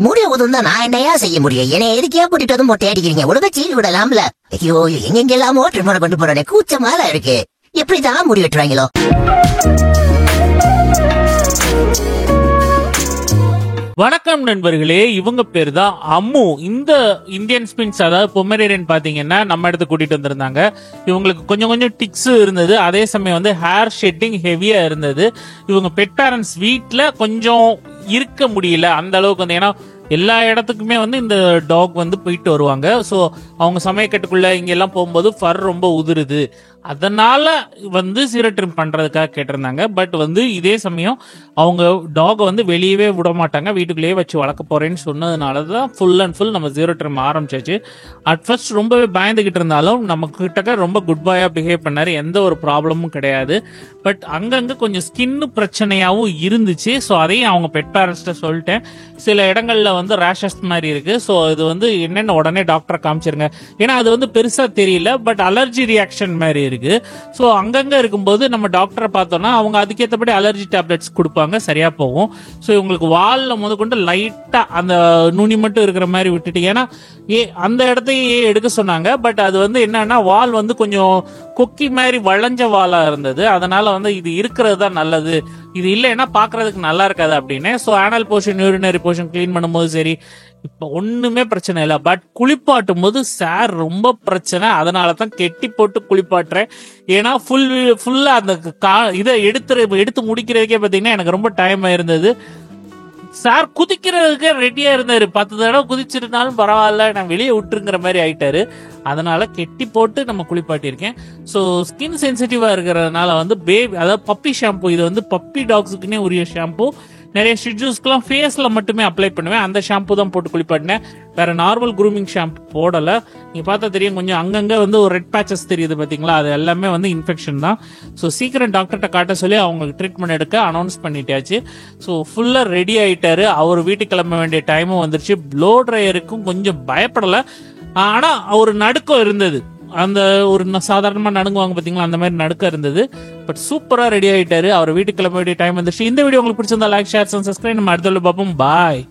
முடிய உதவும் தான் நான் என்னையா செய்ய முடியும்? என்னை எதுக்கே கூட்டிட்டு வந்து மொட்டை அடிக்கிறீங்க? உடம்பை சீல் விடலாம்ல. ஐயோ, எங்கெல்லாமோ ட்ரிம்மர் கொண்டு போறேன், கூச்சமால இருக்கு. எப்படிதான் முடி வெட்டுறாங்களோ? வணக்கம் நண்பர்களே, இவங்க பேர் தான் அம்மு. இந்த இந்தியன் ஸ்பின்ஸ், அதாவது பொமரேனியன் பாத்தீங்கன்னா நம்ம இடத்துக்கு கூட்டிட்டு வந்திருந்தாங்க. இவங்களுக்கு கொஞ்சம் கொஞ்சம் டிக்ஸ் இருந்தது, அதே சமயம் வந்து ஹேர் ஷெட்டிங் ஹெவியா இருந்தது. இவங்க பெட் பேரண்ட்ஸ் வீட்ல கொஞ்சம் இருக்க முடியல அந்த அளவுக்கு வந்து, ஏன்னா எல்லா இடத்துக்குமே வந்து இந்த டாக் வந்து போயிட்டு வருவாங்க. ஸோ அவங்க சமயக்கட்டுக்குள்ள இங்க எல்லாம் போகும்போது ஃபர் ரொம்ப உதிருது, அதனால வந்து ஜீரோ ட்ரிம் பண்றதுக்காக கேட்டிருந்தாங்க. பட் வந்து இதே சமயம் அவங்க டாகை வந்து வெளியவே விட மாட்டாங்க, வீட்டுக்குள்ளேயே வச்சு வளர்க்க போறேன்னு சொன்னதுனால தான் ஃபுல் அண்ட் ஃபுல் நம்ம ஜீரோ ட்ரிம் ஆரம்பிச்சாச்சு. அட் ஃபர்ஸ்ட் ரொம்பவே பயந்துகிட்டு இருந்தாலும் நம்ம கிட்டக்க ரொம்ப குட் பாயா பிஹேவ் பண்ணாரு, எந்த ஒரு ப்ராப்ளமும் கிடையாது. பட் அங்கங்க கொஞ்சம் ஸ்கின் பிரச்சனையாவும் இருந்துச்சு. ஸோ அதையும் அவங்க பெட் பேரண்ட்ஸ்ட சொல்லிட்டேன். சில இடங்கள்ல வந்து ரேஷஸ் மாதிரி இருக்கு. ஸோ இது வந்து என்னென்ன உடனே டாக்டரை காமிச்சிருங்க, ஏன்னா அது வந்து பெருசா தெரியல, பட் அலர்ஜி ரியாக்ஷன் மாதிரி இருக்கு. ஸோ அங்கங்க இருக்கும்போது நம்ம டாக்டரை பார்த்தோம்னா அவங்க அதுக்கேற்றபடி அலர்ஜி டேப்லெட்ஸ் கொடுப்பாங்க, சரியா போகும். ஸோ இவங்களுக்கு வால்ல முதற்கொண்டு லைட்டா அந்த நுனி மட்டும் இருக்கிற மாதிரி விட்டுட்டு, ஏன்னா அந்த இடத்தையே எடுக்க சொன்னாங்க. பட் அது வந்து என்னன்னா வால் வந்து கொஞ்சம் கொக்கி மாதிரி வளைஞ்ச வாலா இருந்தது, அதனால வந்து இது இருக்கிறது தான் நல்லது, இது இல்லைன்னா பாக்குறதுக்கு நல்லா இருக்காது அப்படின்னு. So anal portion, urinary portion clean பண்ணும்போது சரி, இப்ப ஒண்ணுமே பிரச்சனை இல்லை. பட் குளிப்பாட்டும் போது சார் ரொம்ப பிரச்சனை, அதனால தான் கெட்டி போட்டு குளிப்பாட்டுறேன். ஏன்னா ஃபுல்லா அந்த இதை எடுத்து முடிக்கிறதுக்கே பாத்தீங்கன்னா எனக்கு ரொம்ப டைம் ஆயிருந்தது. சார் குதிக்கிறதுக்கு ரெடியா இருந்தாரு, 10 தடவை குதிச்சிருந்தாலும் பரவாயில்ல, நான் வெளியே விட்டுருங்கிற மாதிரி ஆயிட்டாரு. அதனால கெட்டி போட்டு நம்ம குளிப்பாட்டியிருக்கேன். ஸோ ஸ்கின் சென்சிட்டிவா இருக்கிறதுனால வந்து அதாவது பப்பி ஷாம்பு, இது வந்து பப்பி டாக்ஸுக்குன்னே உரிய ஷாம்பு. நிறைய ஷிட்ஜூஸ்க்குலாம் ஃபேஸ்ல மட்டுமே அப்ளை பண்ணுவேன், அந்த ஷாம்பு தான் போட்டு குளிப்பாட்டினேன். வேற நார்மல் க்ரூமிங் ஷாம்பு போடல. நீங்க பார்த்தா தெரியும், கொஞ்சம் அங்கங்க வந்து ஒரு ரெட் பேச்சஸ் தெரியுது பாத்தீங்களா, அது எல்லாமே வந்து இன்ஃபெக்ஷன் தான். ஸோ சீக்கிரம் டாக்டர்கிட்ட காட்ட சொல்லி அவங்களுக்கு ட்ரீட்மெண்ட் எடுக்க அனௌன்ஸ் பண்ணிட்டாச்சு. ஸோ ஃபுல்லா ரெடி ஆயிட்டாரு. அவர் வீட்டுக்கு கிளம்ப வேண்டிய டைமும் வந்துருச்சு. ப்ளோ ட்ரையருக்கும் கொஞ்சம் பயப்படல, ஆனா ஒரு நடுக்கம் இருந்தது. அந்த ஒரு சாதாரணமா நடுங்குவாங்க பாத்தீங்களா, அந்த மாதிரி நடுக்கம் இருந்தது. பட் சூப்பரா ரெடி ஆயிட்டாரு. அவர் வீட்டுக்கு கிளம்ப வேண்டிய டைம் வந்துருச்சு. இந்த வீடியோ உங்களுக்கு பிடிச்சிருந்தா லைக், ஷேர், சப்ஸ்கிரைப். நம்ம அடுத்த பார்ப்போம். பாய்.